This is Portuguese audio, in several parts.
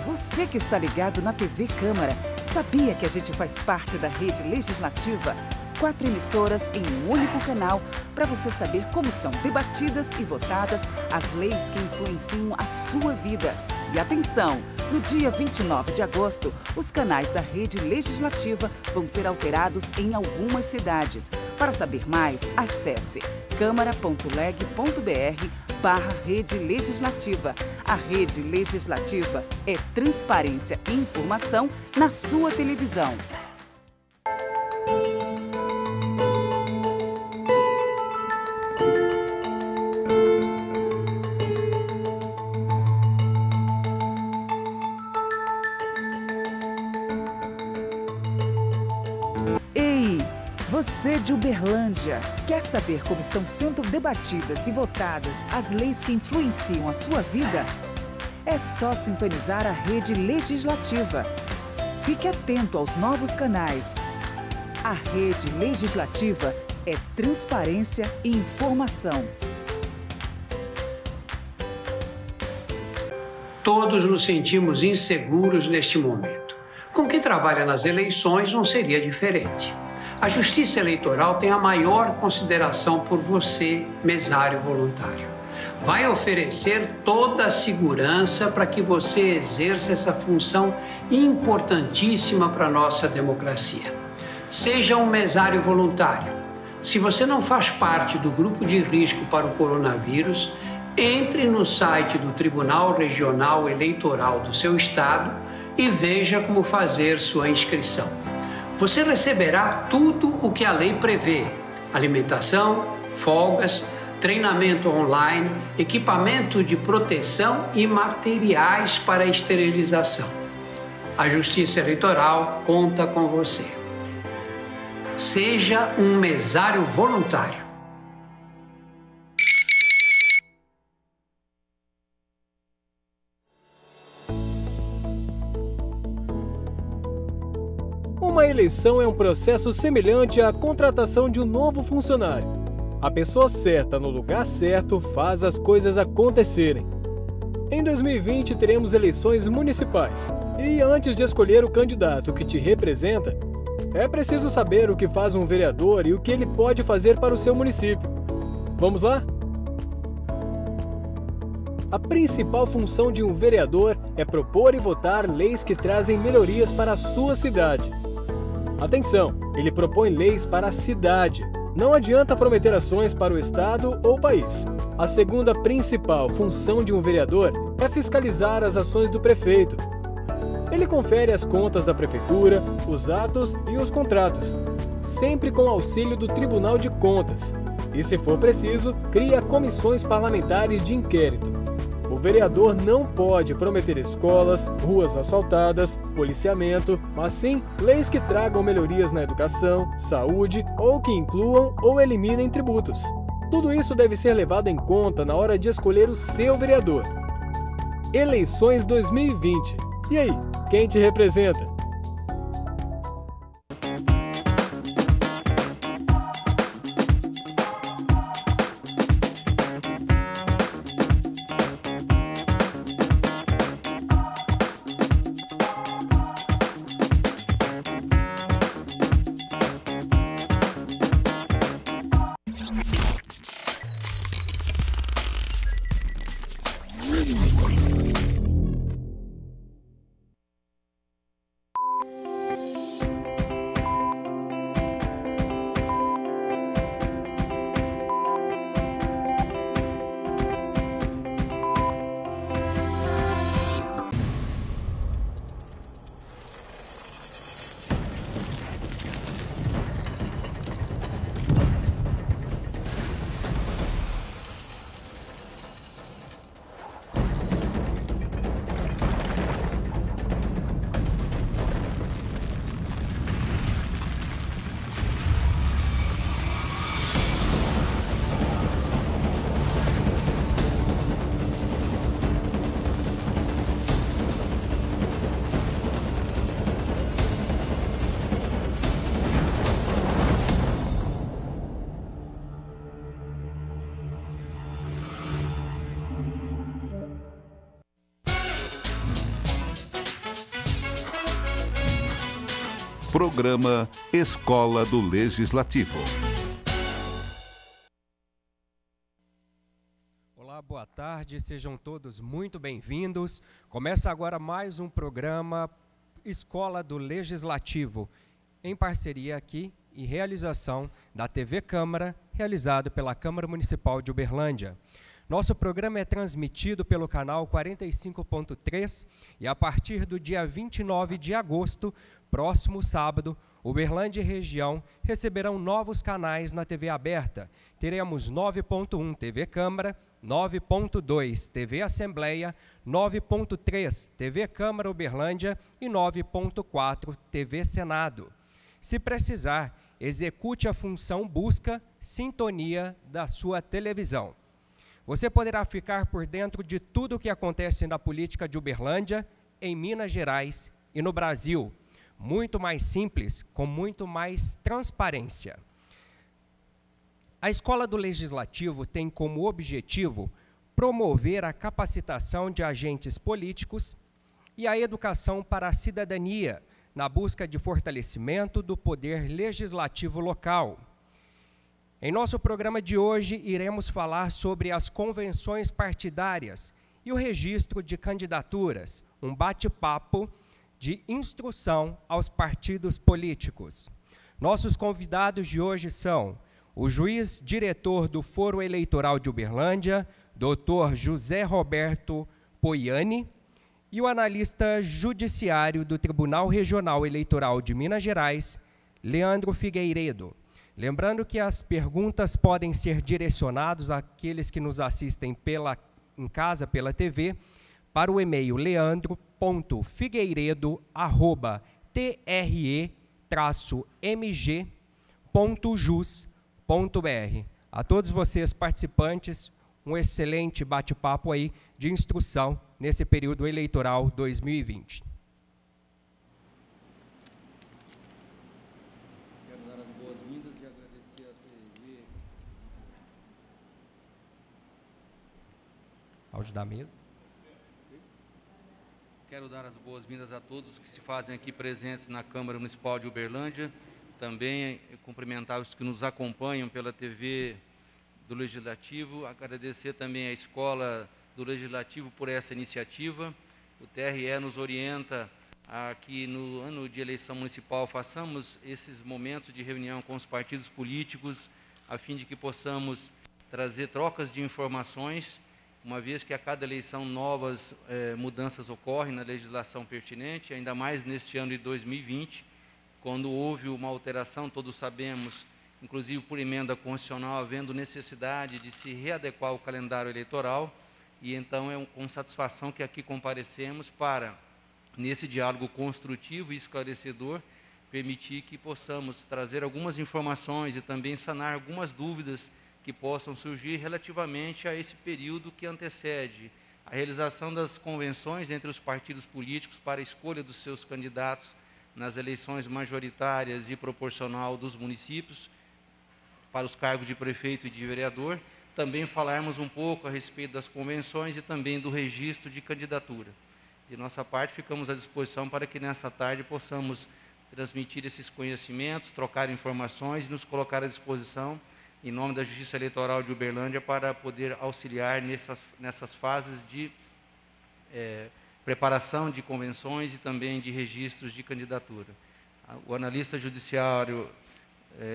você que está ligado na TV Câmara, sabia que a gente faz parte da rede legislativa? 4 emissoras em um único canal para você saber como são debatidas e votadas as leis que influenciam a sua vida. E atenção, no dia 29 de agosto, os canais da rede legislativa vão ser alterados em algumas cidades. Para saber mais, acesse câmara.leg.br/rede legislativa. A rede legislativa é transparência e informação na sua televisão. Você de Uberlândia, quer saber como estão sendo debatidas e votadas as leis que influenciam a sua vida? É só sintonizar a rede legislativa. Fique atento aos novos canais. A rede legislativa é transparência e informação. Todos nos sentimos inseguros neste momento. Com quem trabalha nas eleições não seria diferente. A Justiça Eleitoral tem a maior consideração por você, mesário voluntário. Vai oferecer toda a segurança para que você exerça essa função importantíssima para a nossa democracia. Seja um mesário voluntário. Se você não faz parte do grupo de risco para o coronavírus, entre no site do Tribunal Regional Eleitoral do seu estado e veja como fazer sua inscrição. Você receberá tudo o que a lei prevê: alimentação, folgas, treinamento online, equipamento de proteção e materiais para esterilização. A Justiça Eleitoral conta com você. Seja um mesário voluntário. Uma eleição é um processo semelhante à contratação de um novo funcionário. A pessoa certa no lugar certo faz as coisas acontecerem. Em 2020 teremos eleições municipais e antes de escolher o candidato que te representa, é preciso saber o que faz um vereador e o que ele pode fazer para o seu município. Vamos lá? A principal função de um vereador é propor e votar leis que trazem melhorias para a sua cidade. Atenção, ele propõe leis para a cidade. Não adianta prometer ações para o estado ou país. A segunda principal função de um vereador é fiscalizar as ações do prefeito. Ele confere as contas da prefeitura, os atos e os contratos, sempre com auxílio do Tribunal de Contas. E, se for preciso, cria comissões parlamentares de inquérito. O vereador não pode prometer escolas, ruas asfaltadas, policiamento, mas sim leis que tragam melhorias na educação, saúde ou que incluam ou eliminem tributos. Tudo isso deve ser levado em conta na hora de escolher o seu vereador. Eleições 2020. E aí, quem te representa? Programa Escola do Legislativo. Olá, boa tarde, sejam todos muito bem-vindos. Começa agora mais um programa Escola do Legislativo, em parceria aqui e realização da TV Câmara, realizado pela Câmara Municipal de Uberlândia. Nosso programa é transmitido pelo canal 45.3 e a partir do dia 29 de agosto, próximo sábado, Uberlândia e região receberão novos canais na TV aberta. Teremos 9.1 TV Câmara, 9.2 TV Assembleia, 9.3 TV Câmara Uberlândia e 9.4 TV Senado. Se precisar, execute a função busca sintonia da sua televisão. Você poderá ficar por dentro de tudo o que acontece na política de Uberlândia, em Minas Gerais e no Brasil. Muito mais simples, com muito mais transparência. A Escola do Legislativo tem como objetivo promover a capacitação de agentes políticos e a educação para a cidadania, na busca de fortalecimento do poder legislativo local. Em nosso programa de hoje, iremos falar sobre as convenções partidárias e o registro de candidaturas, um bate-papo de instrução aos partidos políticos. Nossos convidados de hoje são o juiz diretor do Foro Eleitoral de Uberlândia, Dr. José Roberto Poiani, e o analista judiciário do Tribunal Regional Eleitoral de Minas Gerais, Leandro Figueiredo. Lembrando que as perguntas podem ser direcionadas àqueles que nos assistem em casa pela TV, para o e-mail leandro.figueiredo@tre-mg.jus.br. A todos vocês participantes, um excelente bate-papo aí de instrução nesse período eleitoral 2020. Quero dar as boas-vindas e agradecer a TV. Áudio da mesa. Quero dar as boas-vindas a todos que se fazem aqui presentes na Câmara Municipal de Uberlândia. Também cumprimentar os que nos acompanham pela TV do Legislativo. Agradecer também à Escola do Legislativo por essa iniciativa. O TRE nos orienta a que no ano de eleição municipal façamos esses momentos de reunião com os partidos políticos, a fim de que possamos trazer trocas de informações, uma vez que a cada eleição novas mudanças ocorrem na legislação pertinente, ainda mais neste ano de 2020, quando houve uma alteração, todos sabemos, inclusive por emenda constitucional, havendo necessidade de se readequar ao calendário eleitoral, e então é com satisfação que aqui comparecemos para, nesse diálogo construtivo e esclarecedor, permitir que possamos trazer algumas informações e também sanar algumas dúvidas que possam surgir relativamente a esse período que antecede a realização das convenções entre os partidos políticos para a escolha dos seus candidatos nas eleições majoritárias e proporcional dos municípios, para os cargos de prefeito e de vereador, também falarmos um pouco a respeito das convenções e também do registro de candidatura. De nossa parte, ficamos à disposição para que nessa tarde possamos transmitir esses conhecimentos, trocar informações e nos colocar à disposição, em nome da Justiça Eleitoral de Uberlândia, para poder auxiliar nessas fases de preparação de convenções e também de registros de candidatura. O analista judiciário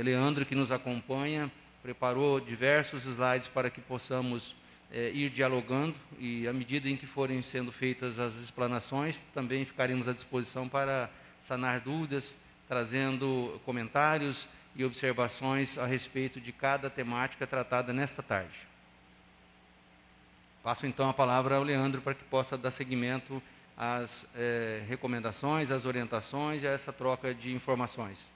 Leandro, que nos acompanha, preparou diversos slides para que possamos ir dialogando, e à medida em que forem sendo feitas as explanações, também ficaremos à disposição para sanar dúvidas, trazendo comentários e observações a respeito de cada temática tratada nesta tarde. Passo então a palavra ao Leandro para que possa dar seguimento às recomendações, às orientações e a essa troca de informações.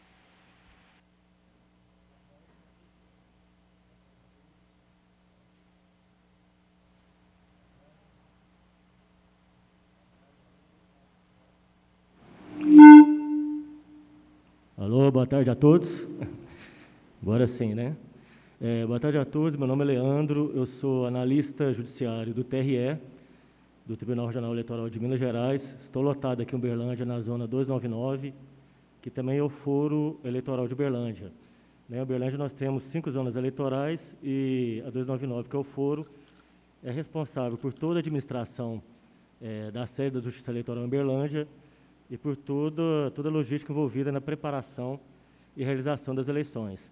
Alô, boa tarde a todos. Agora sim, né? Boa tarde a todos, meu nome é Leandro, eu sou analista judiciário do TRE, do Tribunal Regional Eleitoral de Minas Gerais. Estou lotado aqui em Uberlândia, na zona 299, que também é o Foro Eleitoral de Uberlândia. Em Uberlândia nós temos 5 zonas eleitorais e a 299, que é o foro, é responsável por toda a administração da sede da Justiça Eleitoral em Uberlândia e por toda a logística envolvida na preparação e realização das eleições.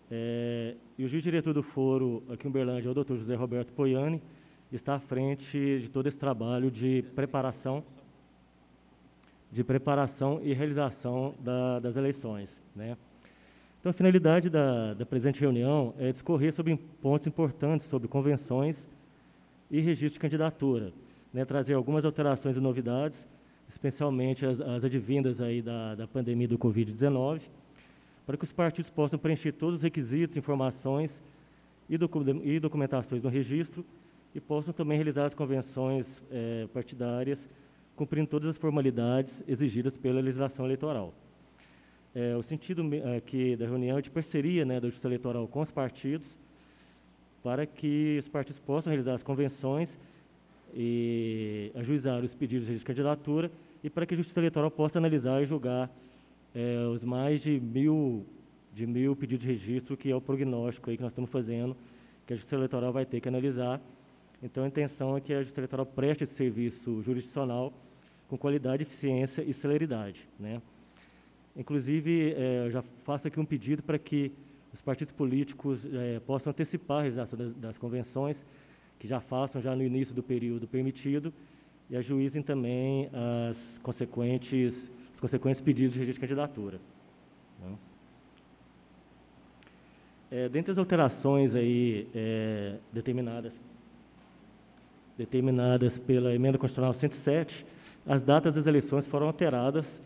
E o juiz-diretor do foro aqui em Uberlândia é o Dr. José Roberto Poiani, está à frente de todo esse trabalho de preparação e realização das eleições, né? Então, a finalidade da presente reunião é discorrer sobre pontos importantes sobre convenções e registro de candidatura, né? Trazer algumas alterações e novidades, especialmente as advindas aí da pandemia do Covid-19, para que os partidos possam preencher todos os requisitos, informações e documentações no registro e possam também realizar as convenções partidárias, cumprindo todas as formalidades exigidas pela legislação eleitoral. O sentido aqui da reunião é de parceria, né, da Justiça Eleitoral com os partidos, para que os partidos possam realizar as convenções e ajuizar os pedidos de registro de candidatura e para que a Justiça Eleitoral possa analisar e julgar os mais de mil pedidos de registro, que é o prognóstico aí que nós estamos fazendo, que a Justiça Eleitoral vai ter que analisar. Então, a intenção é que a Justiça Eleitoral preste esse serviço jurisdicional com qualidade, eficiência e celeridade, né? Inclusive, eu já faço aqui um pedido para que os partidos políticos possam antecipar a realização das convenções, que já façam já no início do período permitido, e ajuizem também os consequentes pedidos de registro de candidatura, né? Dentre as alterações aí, determinadas pela Emenda Constitucional 107, as datas das eleições foram alteradas,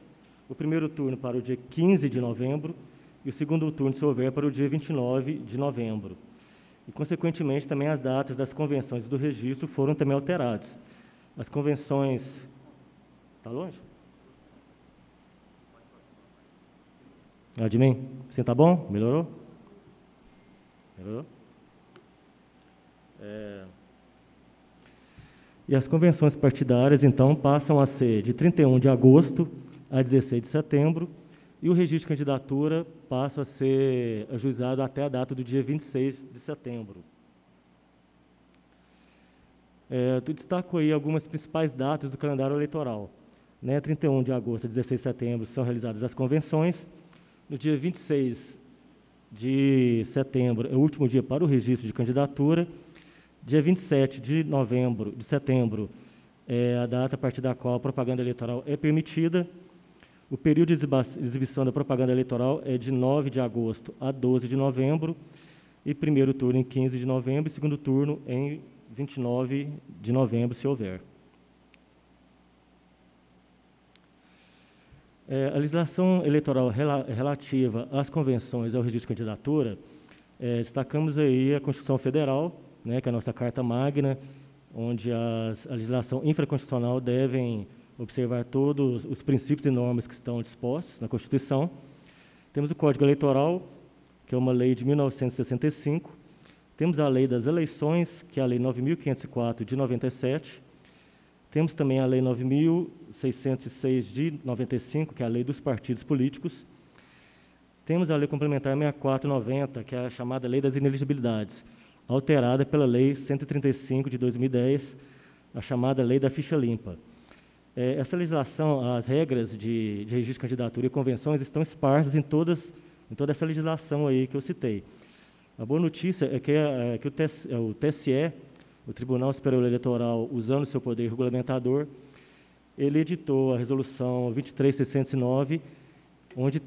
o primeiro turno para o dia 15 de novembro e o segundo turno, se houver, para o dia 29 de novembro. E, consequentemente, também as datas das convenções do registro foram também alteradas. As convenções... Está longe? De mim? Sim, tá bom? Melhorou? Melhorou? E as convenções partidárias, então, passam a ser de 31 de agosto a 16 de setembro, e o registro de candidatura passa a ser ajuizado até a data do dia 26 de setembro. Eu destaco aí algumas principais datas do calendário eleitoral, né? 31 de agosto a 16 de setembro são realizadas as convenções, no dia 26 de setembro é o último dia para o registro de candidatura, dia 27 de setembro é a data a partir da qual a propaganda eleitoral é permitida. O período de exibição da propaganda eleitoral é de 9 de agosto a 12 de novembro, e primeiro turno em 15 de novembro, e segundo turno em 29 de novembro, se houver. A legislação eleitoral relativa às convenções e ao registro de candidatura, destacamos aí a Constituição Federal, né, que é a nossa Carta Magna, onde a legislação infraconstitucional devem observar todos os princípios e normas que estão dispostos na Constituição. Temos o Código Eleitoral, que é uma lei de 1965. Temos a Lei das Eleições, que é a Lei 9.504 de 97. Temos também a Lei 9.606 de 95, que é a Lei dos Partidos Políticos. Temos a Lei Complementar 6490, que é a chamada Lei das Inelegibilidades, alterada pela Lei 135 de 2010, a chamada Lei da Ficha Limpa. Essa legislação, as regras de registro de candidatura e convenções estão esparsas em toda essa legislação aí que eu citei. A boa notícia é que o TSE, o Tribunal Superior Eleitoral, usando seu poder regulamentador, ele editou a Resolução 23.609, onde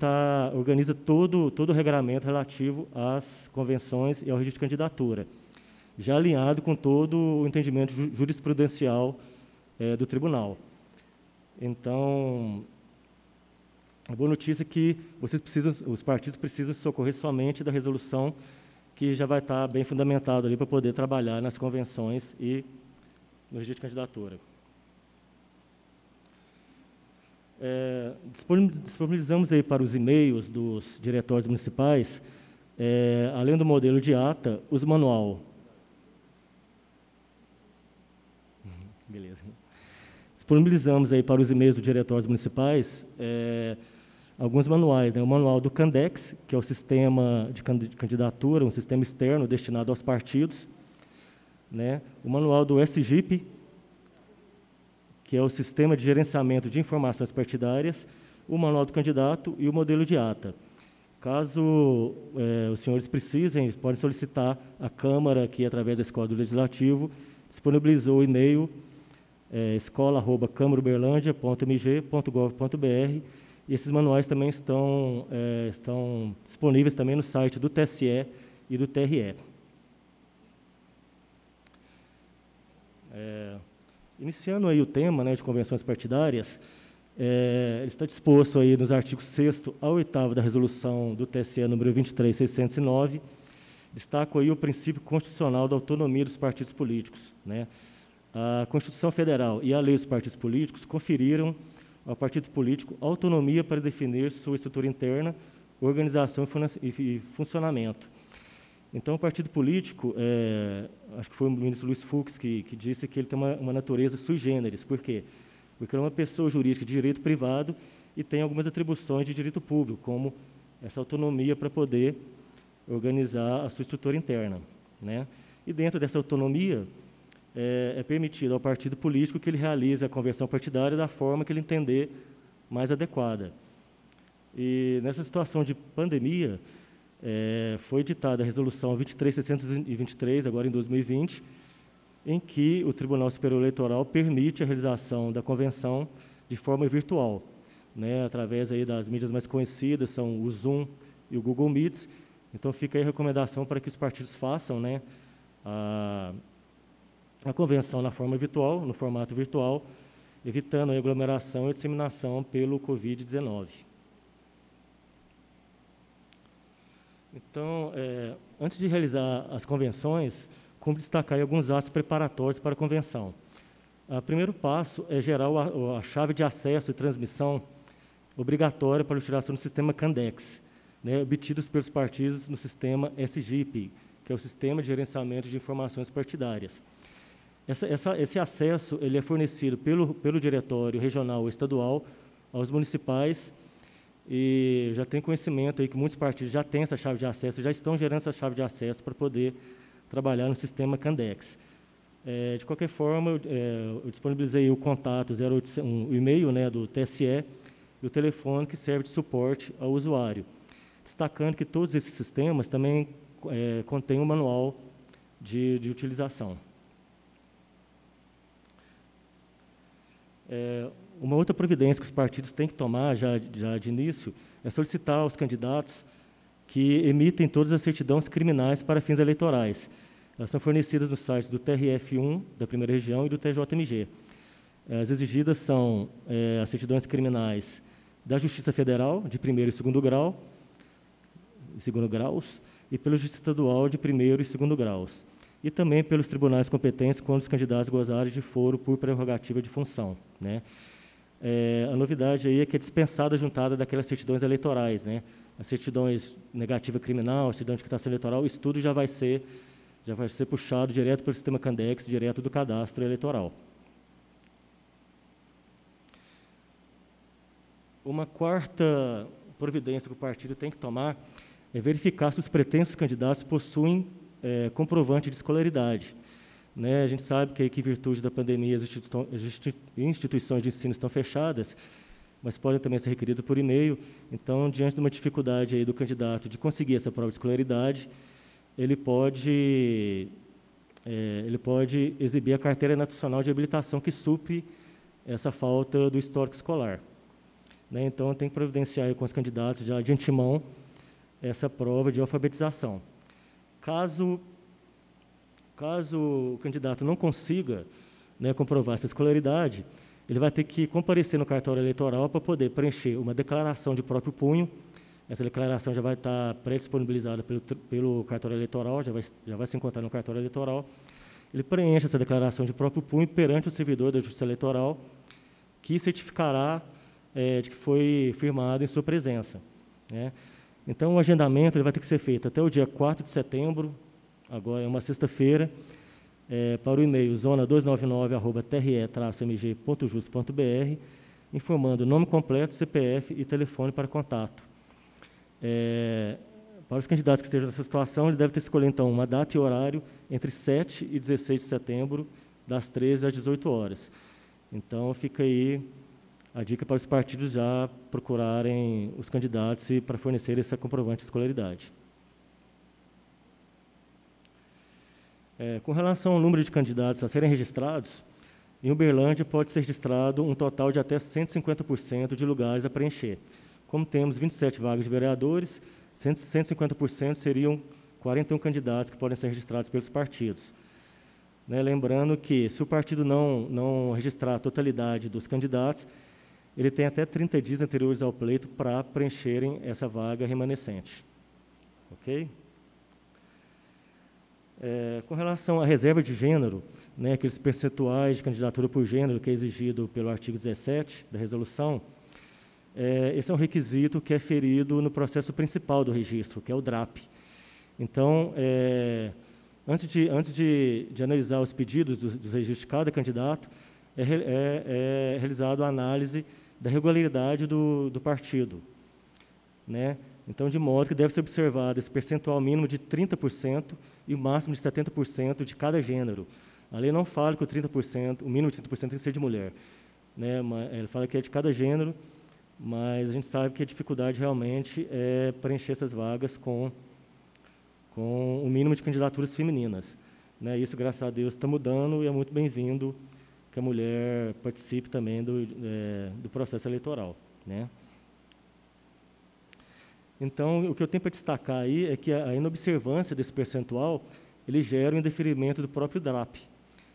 organiza todo o regramento relativo às convenções e ao registro de candidatura, já alinhado com todo o entendimento jurisprudencial do Tribunal. Então, a boa notícia é que os partidos precisam socorrer somente da resolução, que já vai estar bem fundamentado ali para poder trabalhar nas convenções e no registro de candidatura. Disponibilizamos aí para os e-mails dos diretórios municipais, além do modelo de ata, os manual. Beleza. Disponibilizamos aí para os e-mails dos diretórios municipais alguns manuais, né? O manual do Candex, que é o sistema de candidatura, um sistema externo destinado aos partidos, né? O manual do SGIP, que é o sistema de gerenciamento de informações partidárias, o manual do candidato e o modelo de ata. Caso os senhores precisem, podem solicitar à Câmara, que através da Escola do Legislativo, disponibilizou o e-mail escola@câmarauberlandia.mg.gov.br, e esses manuais também estão disponíveis também no site do TSE e do TRE. Iniciando aí o tema, né, de convenções partidárias, ele está disposto aí nos artigos 6º a 8º da resolução do TSE número 23.609, destaco aí o princípio constitucional da autonomia dos partidos políticos, né? A Constituição Federal e a Lei dos Partidos Políticos conferiram ao partido político autonomia para definir sua estrutura interna, organização e funcionamento. Então, o partido político, acho que foi o ministro Luiz Fux que disse que ele tem uma natureza sui generis. Por quê? Porque ele é uma pessoa jurídica de direito privado e tem algumas atribuições de direito público, como essa autonomia para poder organizar a sua estrutura interna, né? E dentro dessa autonomia, é permitido ao partido político que ele realize a convenção partidária da forma que ele entender mais adequada. E nessa situação de pandemia, foi editada a resolução 23.623, agora em 2020, em que o Tribunal Superior Eleitoral permite a realização da convenção de forma virtual, né, através aí das mídias mais conhecidas, são o Zoom e o Google Meets. Então, fica aí a recomendação para que os partidos façam, né, a convenção na forma virtual, no formato virtual, evitando a aglomeração e disseminação pelo Covid-19. Então, antes de realizar as convenções, como destacar aí alguns atos preparatórios para a convenção. O primeiro passo é gerar a chave de acesso e transmissão obrigatória para a utilização do sistema Candex, né, obtidos pelos partidos no sistema SGIP, que é o Sistema de Gerenciamento de Informações Partidárias. Esse acesso ele é fornecido pelo diretório regional ou estadual aos municipais, e já tem conhecimento aí que muitos partidos já têm essa chave de acesso, já estão gerando essa chave de acesso para poder trabalhar no sistema Candex. De qualquer forma, eu disponibilizei o contato 0800, o e-mail, né, do TSE e o telefone que serve de suporte ao usuário, destacando que todos esses sistemas também contêm um manual de utilização. Uma outra providência que os partidos têm que tomar já de início é solicitar aos candidatos que emitem todas as certidões criminais para fins eleitorais. Elas são fornecidas nos sites do TRF1, da primeira região, e do TJMG. As exigidas são as certidões criminais da Justiça Federal, de primeiro e segundo graus, e pela Justiça Estadual, de primeiro e segundo graus, e também pelos tribunais competentes quando os candidatos gozarem de foro por prerrogativa de função, né? A novidade aí é que é dispensada a juntada daquelas certidões eleitorais, né? As certidões negativa criminal, certidão de quitação eleitoral, isso tudo já vai ser puxado direto pelo sistema Candex, direto do cadastro eleitoral. Uma quarta providência que o partido tem que tomar é verificar se os pretensos candidatos possuem comprovante de escolaridade, né? A gente sabe que, em virtude da pandemia, as instituições de ensino estão fechadas, mas podem também ser requeridas por e-mail. Então, diante de uma dificuldade aí do candidato de conseguir essa prova de escolaridade, ele pode exibir a carteira nacional de habilitação que supre essa falta do histórico escolar, né? Então, tem que providenciar aí com os candidatos já de antemão essa prova de alfabetização. Caso o candidato não consiga, né, comprovar essa escolaridade, ele vai ter que comparecer no cartório eleitoral para poder preencher uma declaração de próprio punho. Essa declaração já vai estar pré-disponibilizada pelo cartório eleitoral, já vai se encontrar no cartório eleitoral. Ele preenche essa declaração de próprio punho perante o servidor da Justiça Eleitoral, que certificará de que foi firmado em sua presença, né? Então, o agendamento ele vai ter que ser feito até o dia 4 de setembro, agora é uma sexta-feira, para o e-mail zona299@tre-mg.jus.br, informando o nome completo, CPF e telefone para contato. Para os candidatos que estejam nessa situação, ele deve ter escolhido, então, uma data e horário entre 7 e 16 de setembro, das 13 às 18 horas. Então, fica aí a dica para os partidos já procurarem os candidatos para fornecer esse comprovante de escolaridade. Com relação ao número de candidatos a serem registrados, em Uberlândia pode ser registrado um total de até 150% de lugares a preencher. Como temos 27 vagas de vereadores, 150% seriam 41 candidatos que podem ser registrados pelos partidos. Lembrando que, se o partido não registrar a totalidade dos candidatos, ele tem até 30 dias anteriores ao pleito para preencherem essa vaga remanescente. Ok? Com relação à reserva de gênero, aqueles percentuais de candidatura por gênero que é exigido pelo artigo 17 da resolução, esse é um requisito que é ferido no processo principal do registro, que é o DRAP. Então, antes de analisar os pedidos dos registros de cada candidato, é realizada a análise da regularidade do partido. Então, de modo que deve ser observado esse percentual mínimo de 30% e o máximo de 70% de cada gênero. A lei não fala que o mínimo de 30% tem que ser de mulher. Ele fala que é de cada gênero, mas a gente sabe que a dificuldade realmente é preencher essas vagas com o mínimo de candidaturas femininas. Isso, graças a Deus, está mudando e é muito bem-vindo que a mulher participe também do processo eleitoral. Então, o que eu tenho para destacar aí é que a inobservância desse percentual, ele gera o indeferimento do próprio DRAP.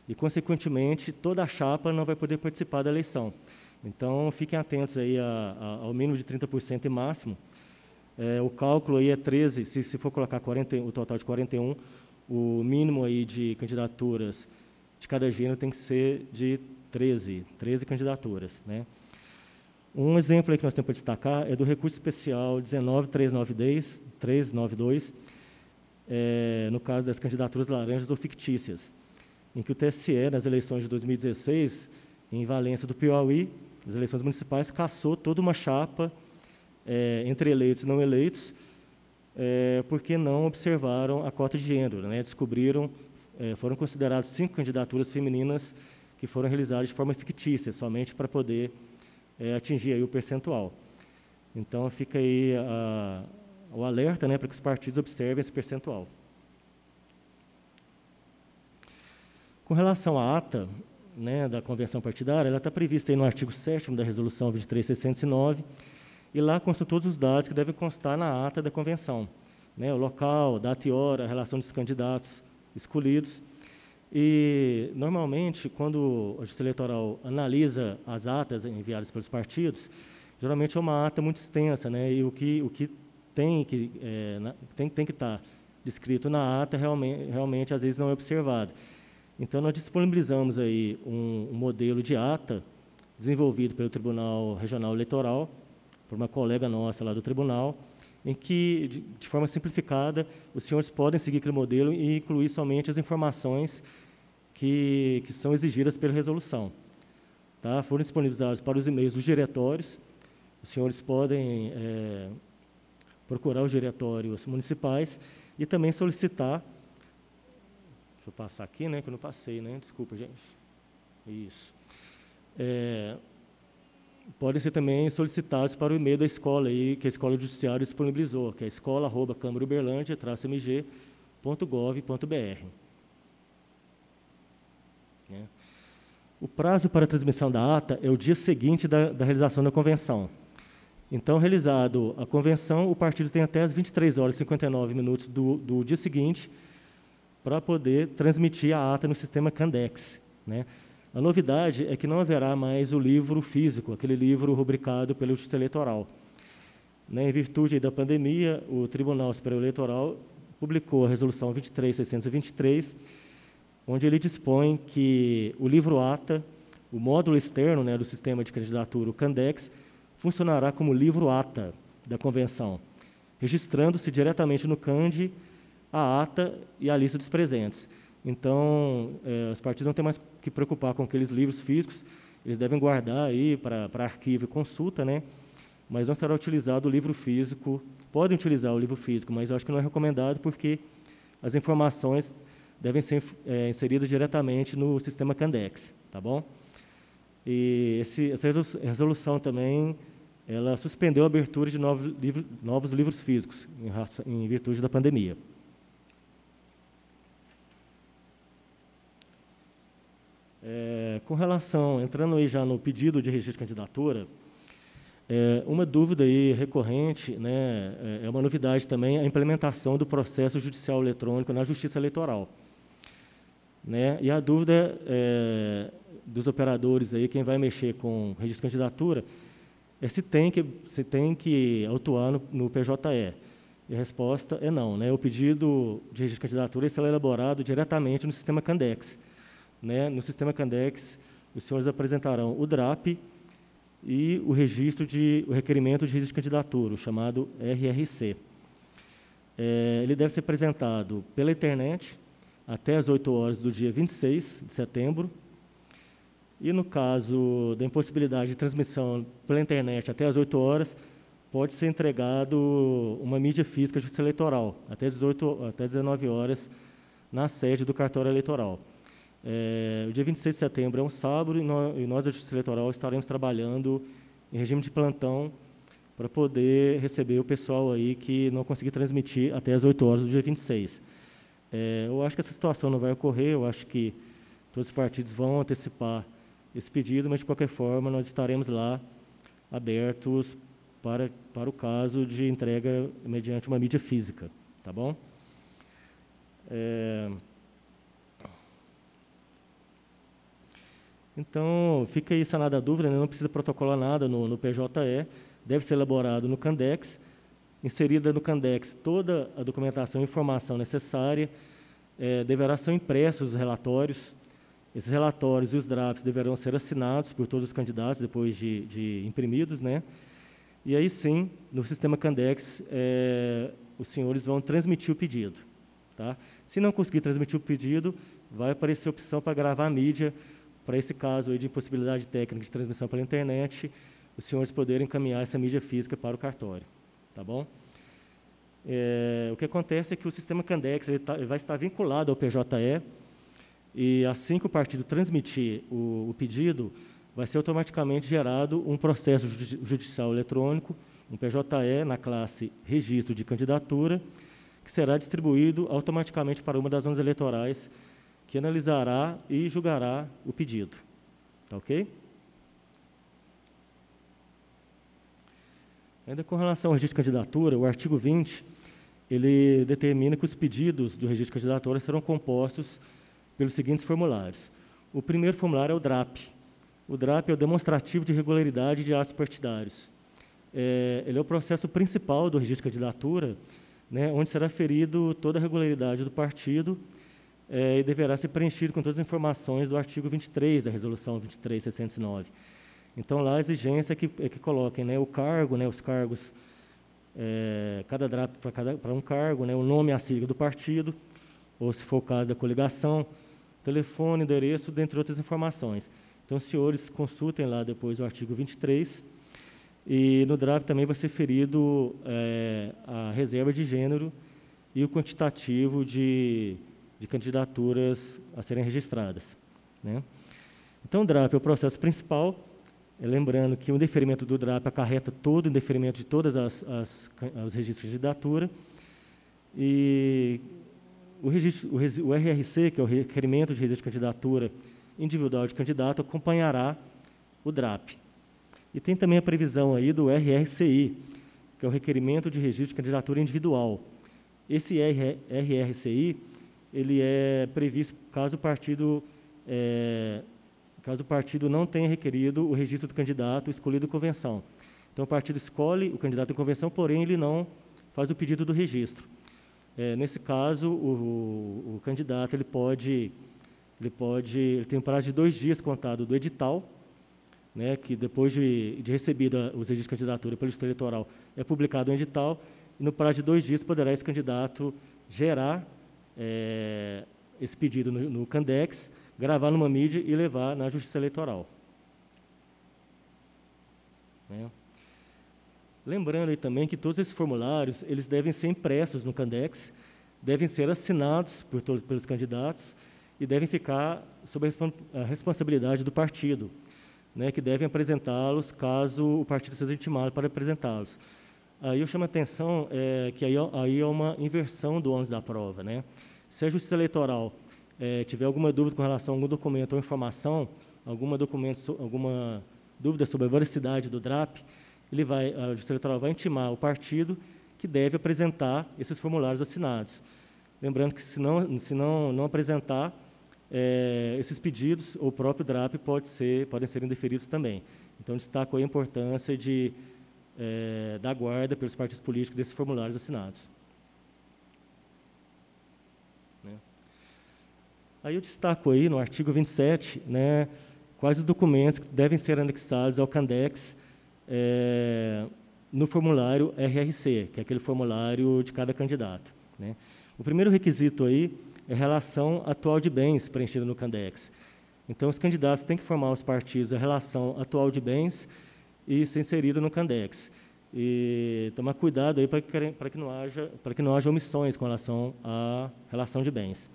E, consequentemente, toda a chapa não vai poder participar da eleição. Então, fiquem atentos aí ao mínimo de 30% e máximo. O cálculo aí é 13, se for colocar o total de 41, o mínimo aí de candidaturas de cada gênero tem que ser de 13 candidaturas. Um exemplo aí que nós temos para destacar é do recurso especial 19.3992, no caso das candidaturas laranjas ou fictícias, em que o TSE, nas eleições de 2016, em Valência do Piauí, as eleições municipais, cassou toda uma chapa entre eleitos e não eleitos, porque não observaram a cota de gênero. Foram consideradas 5 candidaturas femininas que foram realizadas de forma fictícia, somente para poder atingir aí o percentual. Então, fica aí o alerta para que os partidos observem esse percentual. Com relação à ata da convenção partidária, ela está prevista aí no artigo 7º da Resolução 23.609, e lá constam todos os dados que devem constar na ata da convenção. O local, data e hora, a relação dos candidatos escolhidos. E, normalmente, quando a Justiça Eleitoral analisa as atas enviadas pelos partidos, geralmente é uma ata muito extensa, e o que tem que estar descrito na ata realmente às vezes não é observado. Então, nós disponibilizamos aí um modelo de ata desenvolvido pelo Tribunal Regional Eleitoral, por uma colega nossa lá do tribunal, em que, de forma simplificada, os senhores podem seguir aquele modelo e incluir somente as informações que são exigidas pela resolução. Foram disponibilizados para os e-mails dos diretórios. Os senhores podem procurar os diretórios municipais e também solicitar. Deixa eu passar aqui, que eu não passei, Desculpa, gente. Isso. Podem ser também solicitados para o e-mail da escola, aí, que a Escola Judiciária disponibilizou, que é escola@câmarauberlandia-mg.gov.br. O prazo para a transmissão da ata é o dia seguinte da realização da convenção. Então, realizado a convenção, o partido tem até as 23h59 do dia seguinte para poder transmitir a ata no sistema Candex. A novidade é que não haverá mais o livro físico, aquele livro rubricado pela Justiça Eleitoral. Em virtude da pandemia, o Tribunal Superior Eleitoral publicou a Resolução 23.623, onde ele dispõe que o livro ata, o módulo externo do sistema de candidatura, o Candex, funcionará como livro ata da convenção, registrando-se diretamente no CANDE a ata e a lista dos presentes. Então, os partidos não têm mais que preocupar com aqueles livros físicos, eles devem guardar aí para arquivo e consulta, né? Mas não será utilizado o livro físico. Podem utilizar o livro físico, mas eu acho que não é recomendado porque as informações devem ser inseridas diretamente no sistema Candex, tá bom? E essa resolução também, ela suspendeu a abertura de novos livros físicos em virtude da pandemia. Com relação, entrando aí já no pedido de registro de candidatura, uma dúvida aí recorrente, né, é uma novidade também, a implementação do processo judicial eletrônico na Justiça Eleitoral. Né? E a dúvida dos operadores, aí, quem vai mexer com registro de candidatura, é se tem que autuar no PJE. E a resposta é não. Né? O pedido de registro de candidatura será elaborado diretamente no sistema Candex. Né? No sistema Candex, os senhores apresentarão o DRAP e o requerimento de registro de candidatura, o chamado RRC. Ele deve ser apresentado pela internet até às 8 horas do dia 26 de setembro. E, no caso da impossibilidade de transmissão pela internet até às 8 horas, pode ser entregado uma mídia física à Justiça Eleitoral, até 19 horas, na sede do cartório eleitoral. O dia 26 de setembro é um sábado e nós da Justiça Eleitoral estaremos trabalhando em regime de plantão para poder receber o pessoal aí que não conseguir transmitir até as 8 horas do dia 26. Eu acho que essa situação não vai ocorrer, eu acho que todos os partidos vão antecipar esse pedido, mas, de qualquer forma, nós estaremos lá abertos para o caso de entrega mediante uma mídia física, tá bom? Então, fica aí sanada a dúvida, né? Não precisa protocolar nada no PJE, deve ser elaborado no Candex, inserida no Candex toda a documentação e informação necessária, deverá ser impressos os relatórios. Esses relatórios e os drafts deverão ser assinados por todos os candidatos depois de imprimidos, né? E aí sim, no sistema Candex, os senhores vão transmitir o pedido, tá? Se não conseguir transmitir o pedido, vai aparecer a opção para gravar a mídia. Para esse caso aí de impossibilidade técnica de transmissão pela internet, os senhores poderem encaminhar essa mídia física para o cartório, tá bom? O que acontece é que o sistema Candex ele vai estar vinculado ao PJE, e assim que o partido transmitir o pedido, vai ser automaticamente gerado um processo judicial eletrônico, um PJE na classe registro de candidatura, que será distribuído automaticamente para uma das zonas eleitorais que analisará e julgará o pedido. Tá ok? Ainda com relação ao registro de candidatura, o artigo 20, ele determina que os pedidos do registro de candidatura serão compostos pelos seguintes formulários. O primeiro formulário é o DRAP. O DRAP é o demonstrativo de regularidade de atos partidários. Ele é o processo principal do registro de candidatura, né, onde será ferido toda a regularidade do partido e deverá ser preenchido com todas as informações do artigo 23 da Resolução 23.609. Então, lá a exigência é que coloquem, né, o cargo, né, os cargos, cada DRAP para um cargo, né, o nome e a sigla do partido, ou, se for o caso da coligação, telefone, endereço, dentre outras informações. Então, os senhores consultem lá depois o artigo 23, e no DRAP também vai ser ferido a reserva de gênero e o quantitativo de candidaturas a serem registradas, né? Então, o DRAP é o processo principal, lembrando que o indeferimento do DRAP acarreta todo o indeferimento de todas os registros de candidatura, e o RRC, que é o requerimento de registro de candidatura individual de candidato, acompanhará o DRAP. E tem também a previsão aí do RRCI, que é o requerimento de registro de candidatura individual. Esse RRCI, ele é previsto caso o partido não tenha requerido o registro do candidato escolhido em convenção. Então, o partido escolhe o candidato em convenção, porém, ele não faz o pedido do registro. Nesse caso, o candidato ele tem um prazo de 2 dias contado do edital, né, que depois de recebido os registros de candidatura pela Justiça Eleitoral é publicado um edital, e no prazo de 2 dias poderá esse candidato gerar esse pedido no Candex, gravar numa mídia e levar na Justiça Eleitoral. né? Lembrando aí também que todos esses formulários, eles devem ser impressos no Candex, devem ser assinados pelos candidatos e devem ficar sob a responsabilidade do partido, né, que devem apresentá-los caso o partido seja intimado para apresentá-los. Aí eu chamo a atenção que aí é uma inversão do ônus da prova, né? Se a Justiça Eleitoral tiver alguma dúvida com relação a algum documento ou informação, alguma dúvida sobre a veracidade do DRAP, a Justiça Eleitoral vai intimar o partido que deve apresentar esses formulários assinados. Lembrando que, se não apresentar, esses pedidos, ou o próprio DRAP podem ser indeferidos também. Então, destaco aí a importância da guarda pelos partidos políticos desses formulários assinados. Né? Aí eu destaco aí, no artigo 27, né, quais os documentos que devem ser anexados ao Candex no formulário RRC, que é aquele formulário de cada candidato, né? O primeiro requisito aí é a relação atual de bens preenchida no Candex. Então, os candidatos têm que informar aos partidos a relação atual de bens e ser inserida no Candex. E tomar cuidado aí para que não haja omissões com relação à relação de bens.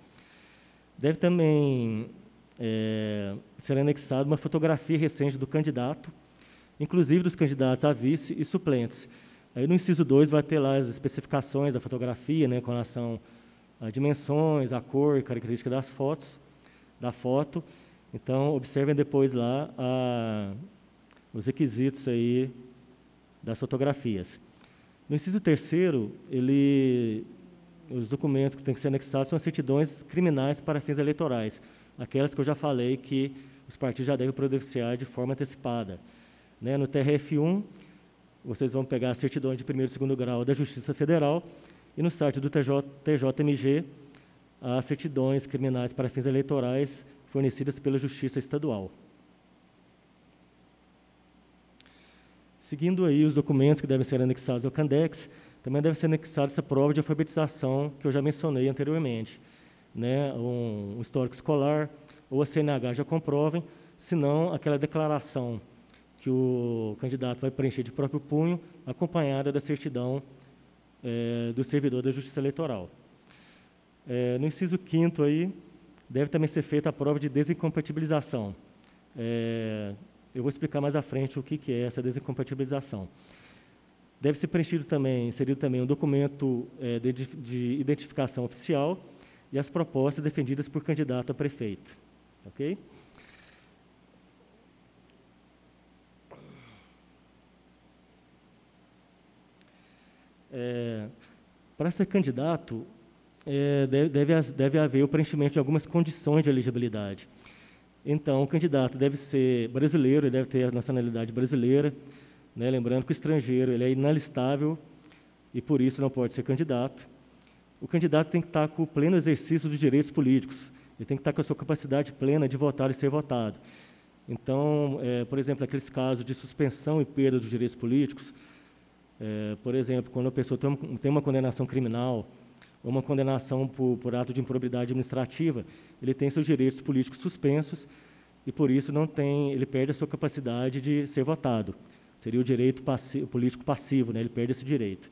Deve também ser anexada uma fotografia recente do candidato, inclusive dos candidatos a vice e suplentes. Aí no inciso 2 vai ter lá as especificações da fotografia, né, com relação a dimensões, a cor, característica da foto. Então, observem depois lá os requisitos aí das fotografias. No inciso 3º, os documentos que têm que ser anexados são as certidões criminais para fins eleitorais, aquelas que eu já falei que os partidos já devem providenciar de forma antecipada. Né, no TRF1, vocês vão pegar as certidões de primeiro e segundo grau da Justiça Federal e no site do TJMG, as certidões criminais para fins eleitorais fornecidas pela Justiça Estadual. Seguindo aí os documentos que devem ser anexados ao Candex, também deve ser anexada essa prova de alfabetização que eu já mencionei anteriormente, né, um histórico escolar ou a CNH já comprovem, se não aquela declaração que o candidato vai preencher de próprio punho, acompanhada da certidão do servidor da Justiça Eleitoral. No inciso 5º, aí, deve também ser feita a prova de desincompatibilização. Eu vou explicar mais à frente o que é essa desincompatibilização. Deve ser inserido também um documento de identificação oficial e as propostas defendidas por candidato a prefeito. Ok? Para ser candidato, deve haver o preenchimento de algumas condições de elegibilidade. Então, o candidato deve ser brasileiro, ele deve ter a nacionalidade brasileira, né? Lembrando que o estrangeiro ele é inalistável e, por isso, não pode ser candidato. O candidato tem que estar com o pleno exercício dos direitos políticos, ele tem que estar com a sua capacidade plena de votar e ser votado. Então, por exemplo, aqueles casos de suspensão e perda dos direitos políticos, por exemplo, quando a pessoa tem uma condenação criminal ou uma condenação por ato de improbidade administrativa, ele tem seus direitos políticos suspensos e, por isso, ele perde a sua capacidade de ser votado. Seria o direito político passivo, né? Ele perde esse direito.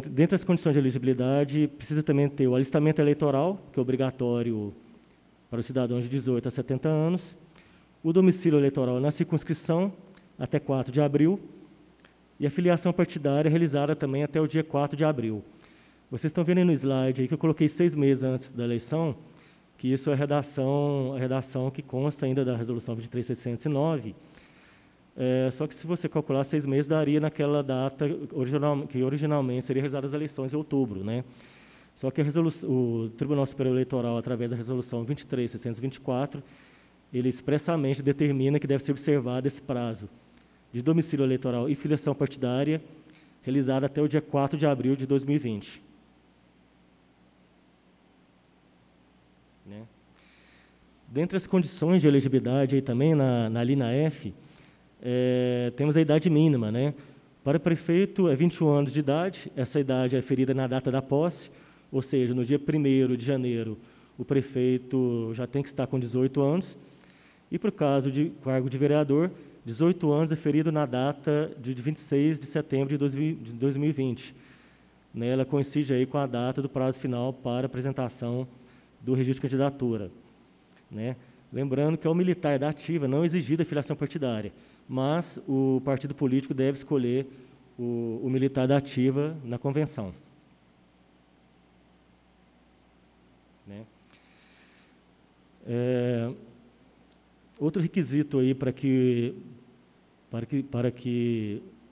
Dentre as condições de elegibilidade, precisa também ter o alistamento eleitoral, que é obrigatório para os cidadãos de 18 a 70 anos, o domicílio eleitoral na circunscrição, até 4 de abril, e a filiação partidária realizada também até o dia 4 de abril. Vocês estão vendo aí no slide aí que eu coloquei 6 meses antes da eleição, que isso é a redação que consta ainda da Resolução 23.609, só que se você calcular 6 meses, daria naquela data que originalmente seria realizadas as eleições em outubro, né? Só que o Tribunal Superior Eleitoral, através da Resolução 23.624, ele expressamente determina que deve ser observado esse prazo de domicílio eleitoral e filiação partidária, realizada até o dia 4 de abril de 2020. Né? Dentre as condições de elegibilidade, aí também, na linha F, temos a idade mínima. Né? Para prefeito, é 21 anos de idade, essa idade é ferida na data da posse, ou seja, no dia 1º de janeiro, o prefeito já tem que estar com 18 anos, e, para o caso de cargo de vereador, 18 anos referido na data de 26 de setembro de 2020. Né, ela coincide aí com a data do prazo final para apresentação do registro de candidatura. Né? Lembrando que ao militar da ativa não é exigida a filiação partidária, mas o partido político deve escolher o militar da ativa na convenção. Né? Outro requisito aí para que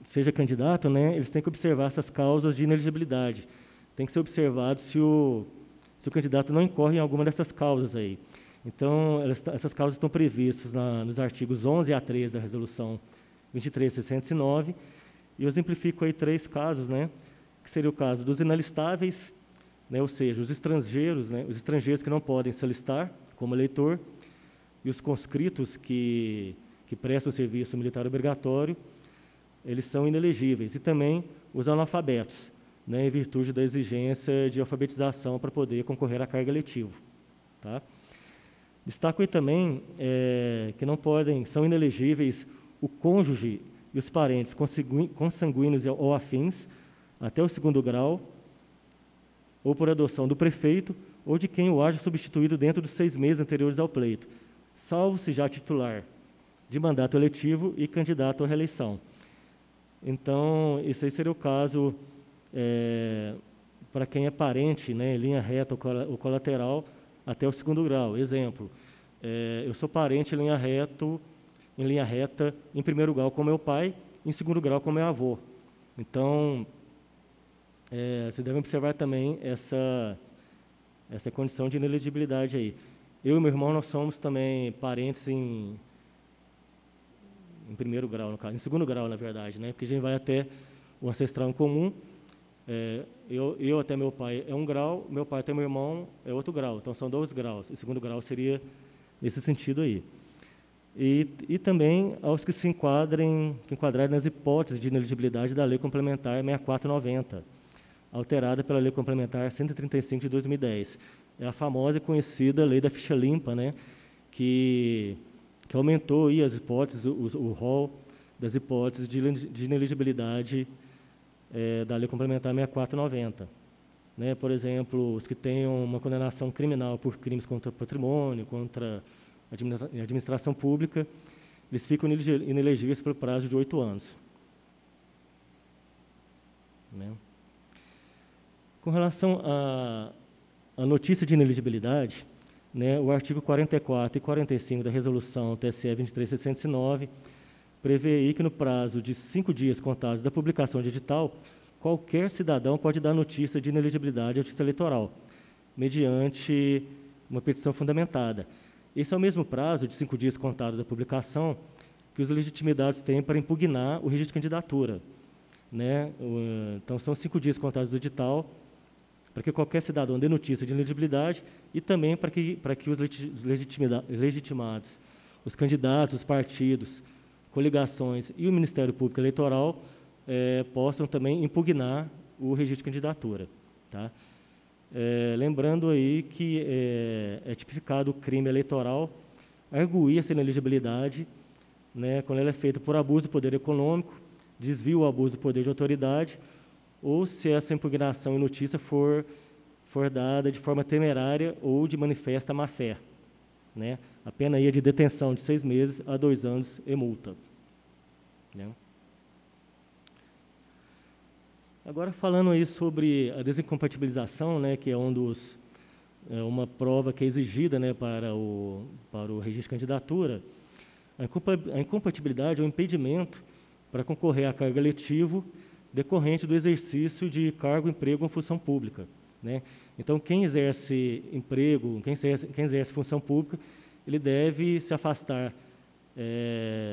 seja candidato, né, eles têm que observar essas causas de inelegibilidade. Tem que ser observado se o candidato não incorre em alguma dessas causas aí. Então, essas causas estão previstas nos artigos 11 a 13 da Resolução 23.609, e eu exemplifico aí 3 casos, né, que seria o caso dos inalistáveis, né, ou seja, os estrangeiros, né, os estrangeiros que não podem se alistar como eleitor, e os conscritos que prestam serviço militar obrigatório, eles são inelegíveis, e também os analfabetos, né, em virtude da exigência de alfabetização para poder concorrer à cargo eletivo. Tá? Destaco aí também que não podem, são inelegíveis o cônjuge e os parentes consanguíneos ou afins, até o 2º grau, ou por adoção do prefeito, ou de quem o haja substituído dentro dos 6 meses anteriores ao pleito, salvo se já titular de mandato eletivo e candidato à reeleição. Então, esse aí seria o caso para quem é parente, né, em linha reta ou colateral, até o 2º grau. Exemplo, eu sou parente em linha reta, em 1º grau com meu pai, em 2º grau com meu avô. Então, vocês devem observar também essa condição de inelegibilidade aí. Eu e meu irmão, nós somos também parentes em 1º grau, no caso, em 2º grau, na verdade, né? Porque a gente vai até o ancestral em comum. Eu até meu pai é 1 grau, meu pai até meu irmão é outro grau, então são 2 graus. O 2º grau seria nesse sentido aí. E também aos que se enquadrarem nas hipóteses de inelegibilidade da Lei Complementar 6490, alterada pela Lei Complementar 135 de 2010. É a famosa e conhecida Lei da Ficha Limpa, né? Que aumentou aí as hipóteses, o rol das hipóteses de inelegibilidade da Lei Complementar 6490. Né? Por exemplo, os que tenham uma condenação criminal por crimes contra o patrimônio, contra a administração pública, eles ficam inelegíveis pelo prazo de 8 anos. Né? Com relação à notícia de inelegibilidade, né, o artigo 44 e 45 da Resolução TSE 23.609 prevê aí que no prazo de 5 dias contados da publicação de edital, qualquer cidadão pode dar notícia de inelegibilidade à Justiça Eleitoral, mediante uma petição fundamentada. Esse é o mesmo prazo de 5 dias contado da publicação que os legitimidados têm para impugnar o registro de candidatura. Né? Então, são 5 dias contados do edital, para que qualquer cidadão dê notícia de inelegibilidade e também para que os legitimados, os candidatos, os partidos, coligações e o Ministério Público Eleitoral possam também impugnar o registro de candidatura. Tá? Lembrando aí que é tipificado o crime eleitoral arguir essa inelegibilidade, né, quando ela é feita por abuso do poder econômico, desvio ou abuso do poder de autoridade, ou se essa impugnação e notícia for dada de forma temerária ou de manifesta má-fé. Né? A pena aí é de detenção de 6 meses a 2 anos e multa. Né? Agora, falando aí sobre a desincompatibilização, né, que é uma prova que é exigida, né, para o registro de candidatura, a incompatibilidade é um impedimento para concorrer a cargo eletivo decorrente do exercício de cargo, emprego ou função pública. Né? Então, quem exerce emprego, quem exerce função pública, ele deve se afastar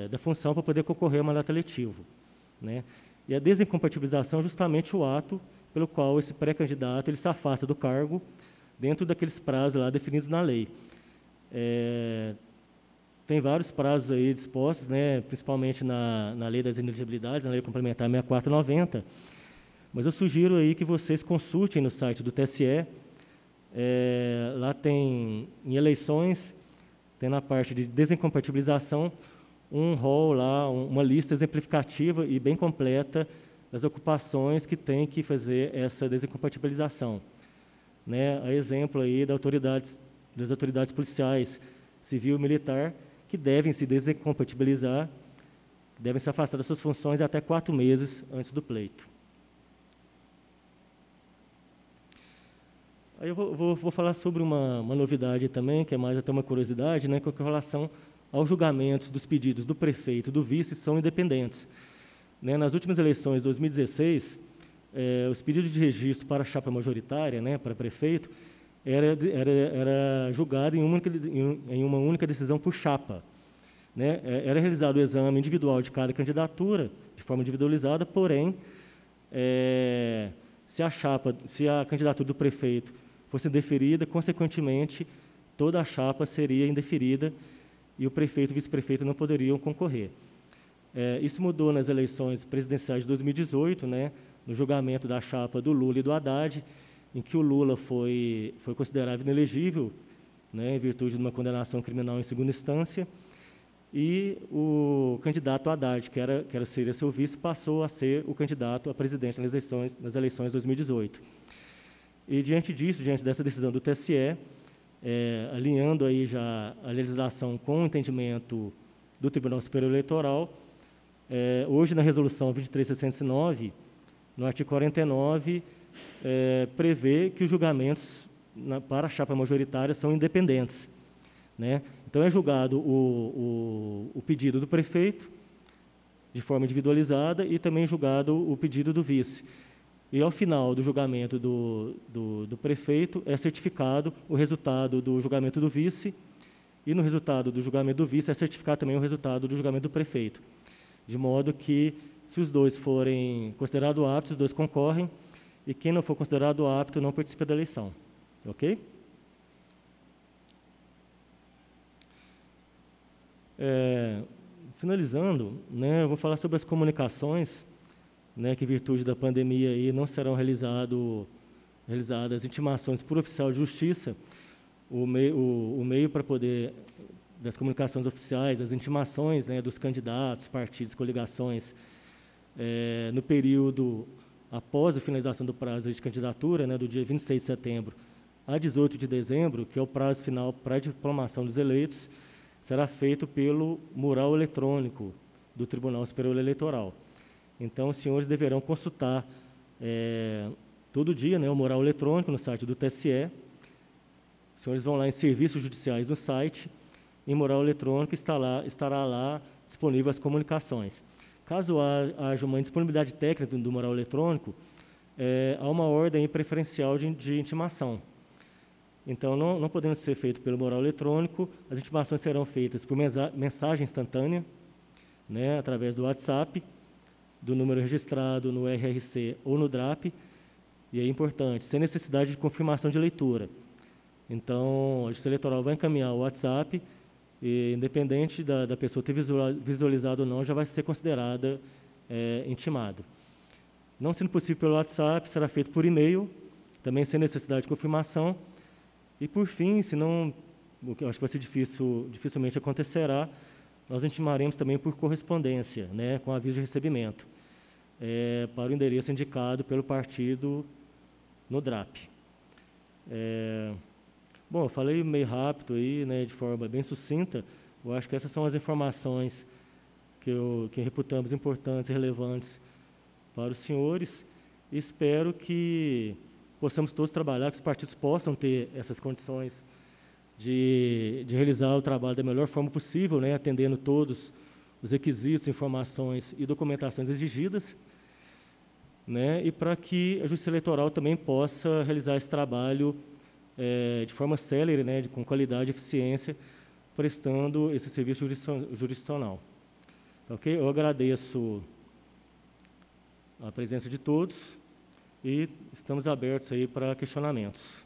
da função para poder concorrer ao mandato eletivo. Né? E a desincompatibilização é justamente o ato pelo qual esse pré-candidato ele se afasta do cargo dentro daqueles prazos lá definidos na lei. Tem vários prazos aí dispostos, né, principalmente na Lei das Inelegibilidades, na Lei Complementar 6490, mas eu sugiro aí que vocês consultem no site do TSE, lá tem, em eleições, tem na parte de desincompatibilização, um rol lá, uma lista exemplificativa e bem completa das ocupações que tem que fazer essa desincompatibilização. Né? A exemplo aí das autoridades policiais, civil e militar, que devem se desincompatibilizar, devem se afastar das suas funções até 4 meses antes do pleito. Aí eu vou falar sobre uma novidade também, que é mais até uma curiosidade, né, com relação aos julgamentos dos pedidos do prefeito e do vice são independentes. Né, nas últimas eleições de 2016, os pedidos de registro para a chapa majoritária, né, para prefeito, era julgado em uma única decisão por chapa. Né? Era realizado o exame individual de cada candidatura, de forma individualizada, porém, se a candidatura do prefeito fosse indeferida, consequentemente, toda a chapa seria indeferida e o prefeito e o vice-prefeito não poderiam concorrer. Isso mudou nas eleições presidenciais de 2018, né, no julgamento da chapa do Lula e do Haddad, em que o Lula foi considerado inelegível, né, em virtude de uma condenação criminal em segunda instância, e o candidato Haddad, que seria seu vice, passou a ser o candidato a presidente nas eleições de 2018. E, diante dessa decisão do TSE, alinhando aí já a legislação com o entendimento do Tribunal Superior Eleitoral, hoje, na Resolução 2369, no artigo 49, prevê que os julgamentos para a chapa majoritária são independentes. Né? Então, é julgado o pedido do prefeito, de forma individualizada, e também julgado o pedido do vice. E, ao final do julgamento do prefeito, é certificado o resultado do julgamento do vice, e, no resultado do julgamento do vice, é certificado também o resultado do julgamento do prefeito. De modo que, se os dois forem considerados aptos, os dois concorrem, e quem não for considerado apto não participa da eleição. Ok? Finalizando, né, eu vou falar sobre as comunicações, né, que, em virtude da pandemia, aí, não serão realizadas intimações por oficial de justiça. O meio para poder, das comunicações oficiais, as intimações, né, dos candidatos, partidos, coligações, no período após a finalização do prazo de candidatura, né, do dia 26 de setembro a 18 de dezembro, que é o prazo final para a diplomação dos eleitos, será feito pelo mural eletrônico do Tribunal Superior Eleitoral. Então, os senhores deverão consultar todo dia, né, o mural eletrônico no site do TSE. Os senhores vão lá em Serviços Judiciais no site, em mural eletrônico estará lá disponível as comunicações. Caso haja uma indisponibilidade técnica do mural eletrônico, há uma ordem preferencial de intimação. Então, não podendo ser feito pelo mural eletrônico, as intimações serão feitas por mensagem instantânea, né, através do WhatsApp, do número registrado no RRC ou no DRAP, e é importante, sem necessidade de confirmação de leitura. Então, a Justiça Eleitoral vai encaminhar o WhatsApp, e, independente da pessoa ter visualizado ou não, já vai ser considerada intimado. Não sendo possível pelo WhatsApp, será feito por e-mail, também sem necessidade de confirmação. E, por fim, o que eu acho que vai ser dificilmente acontecerá, nós intimaremos também por correspondência, né, com aviso de recebimento, para o endereço indicado pelo partido no DRAP. Bom, eu falei meio rápido aí, né, de forma bem sucinta. Eu acho que essas são as informações que reputamos importantes e relevantes para os senhores. E espero que possamos todos trabalhar, que os partidos possam ter essas condições de realizar o trabalho da melhor forma possível, né, atendendo todos os requisitos, informações e documentações exigidas, né, e para que a Justiça Eleitoral também possa realizar esse trabalho de forma célere, né, com qualidade e eficiência, prestando esse serviço jurisdicional. Ok? Eu agradeço a presença de todos e estamos abertos aí para questionamentos.